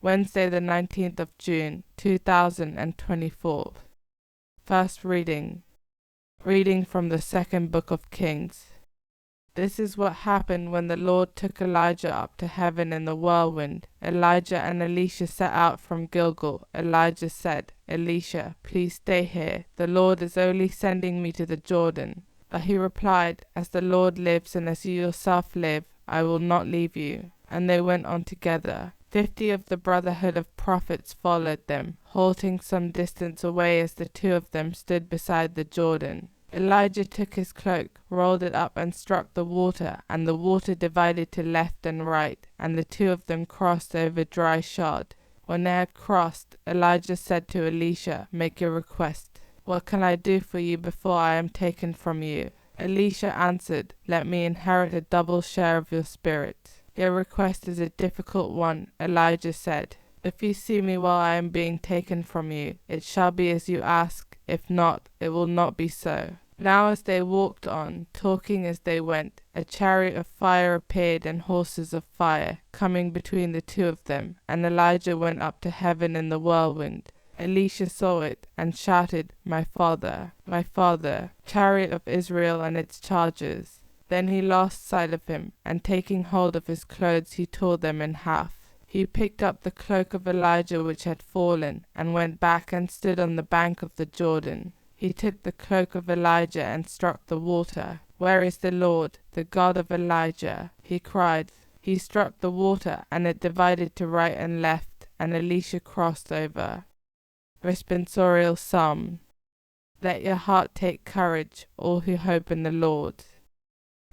Wednesday the 19th of June, 2024. First reading. Reading from the second book of Kings. This is what happened when the Lord took Elijah up to heaven in the whirlwind. Elijah and Elisha set out from Gilgal. Elijah said, "Elisha, please stay here. The Lord is only sending me to the Jordan." But he replied, "As the Lord lives and as you yourself live, I will not leave you." And they went on together. 50 of the brotherhood of prophets followed them, halting some distance away as the two of them stood beside the Jordan. Elijah took his cloak, rolled it up and struck the water, and the water divided to left and right, and the two of them crossed over dry shod. When they had crossed, Elijah said to Elisha, "Make your request. What can I do for you before I am taken from you?" Elisha answered, "Let me inherit a double share of your spirit." "Your request is a difficult one," Elijah said. "If you see me while I am being taken from you, it shall be as you ask. If not, it will not be so." Now as they walked on, talking as they went, a chariot of fire appeared and horses of fire, coming between the two of them, and Elijah went up to heaven in the whirlwind. Elisha saw it, and shouted, my father, chariot of Israel and its chargers." Then he lost sight of him, and taking hold of his clothes he tore them in half. He picked up the cloak of Elijah which had fallen, and went back and stood on the bank of the Jordan. He took the cloak of Elijah and struck the water. "Where is the Lord, the God of Elijah?" he cried. He struck the water, and it divided to right and left, and Elisha crossed over. Responsorial Psalm. Let your heart take courage, all who hope in the Lord.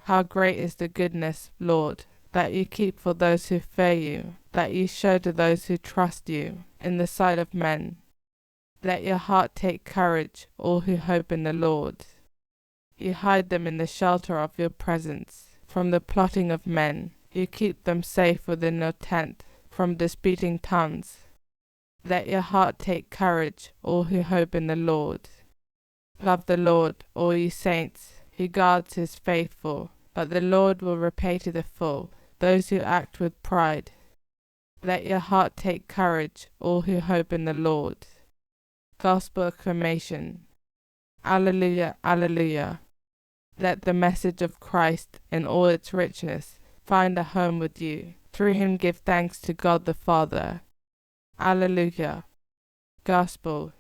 How great is the goodness, Lord, that you keep for those who fear you, that you show to those who trust you, in the sight of men. Let your heart take courage, all who hope in the Lord. You hide them in the shelter of your presence, from the plotting of men. You keep them safe within your tent, from disputing tongues. Let your heart take courage, all who hope in the Lord. Love the Lord, all you saints. He guards his faithful, but the Lord will repay to the full those who act with pride. Let your heart take courage, all who hope in the Lord. Gospel acclamation. Alleluia, alleluia. Let the message of Christ in all its richness find a home with you. Through him give thanks to God the Father. Alleluia. Gospel.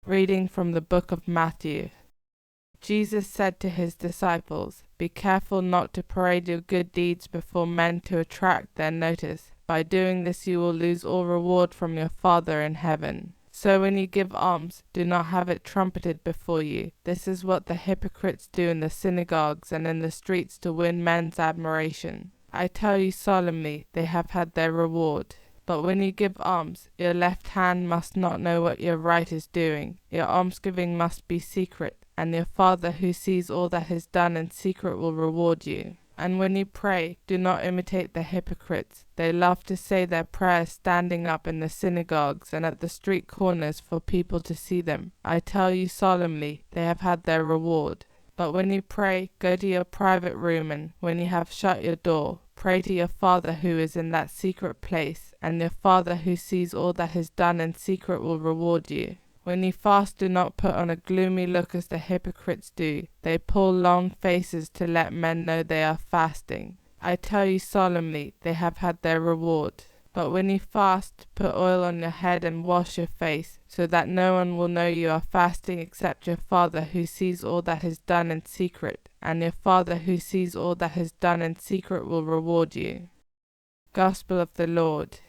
Reading from the book of Matthew. Jesus said to his disciples, "Be careful not to parade your good deeds before men to attract their notice. By doing this you will lose all reward from your Father in heaven. So when you give alms, do not have it trumpeted before you. This is what the hypocrites do in the synagogues and in the streets to win men's admiration. I tell you solemnly, they have had their reward. But when you give alms, your left hand must not know what your right is doing. Your almsgiving must be secret, and your Father who sees all that is done in secret will reward you. And when you pray, do not imitate the hypocrites. They love to say their prayers standing up in the synagogues and at the street corners for people to see them. I tell you solemnly, they have had their reward. But when you pray, go to your private room, and when you have shut your door, pray to your Father who is in that secret place, and your Father who sees all that is done in secret will reward you. When you fast, do not put on a gloomy look as the hypocrites do. They pull long faces to let men know they are fasting. I tell you solemnly, they have had their reward. But when you fast, put oil on your head and wash your face, so that no one will know you are fasting except your Father who sees all that is done in secret, and your Father who sees all that is done in secret will reward you. Gospel of the Lord.